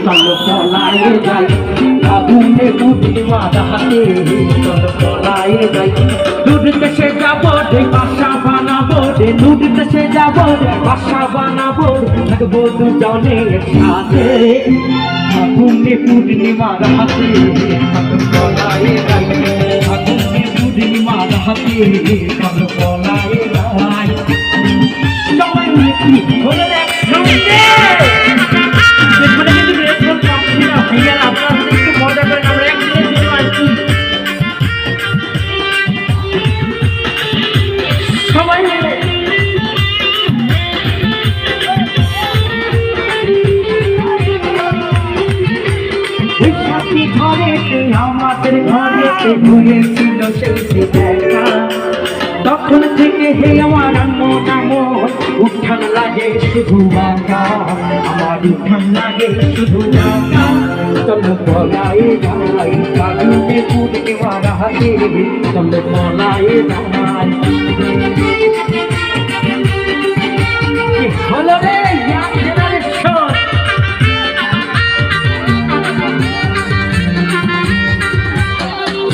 চলো পলায়ে যাই আগুনে পূর্ণিমা রাতে চলো পলায়ে যাই দূর দেশে যাবো রে বাসা বানাবো রে দূর দেশে যাবো রে বাসা বানাবো থাকবো দুজনের সাথে আগুনে পূর্ণিমা রাতে চলো পলায়ে যাই আগুনে পূর্ণিমা রাতে চলো পলায়ে যাই সবাই মিলে বলে রে আমাদের ঘরেতে ঘুরেছিল সেই দেখা তখন থেকে হে আমার মন উঠান লাগে শুধু আঁকা আমার উঠান লাগে শুধু আঁকা চলো পলায়ে যাই আগুনে পূর্ণিমা রাতে চলো পলায়ে যাই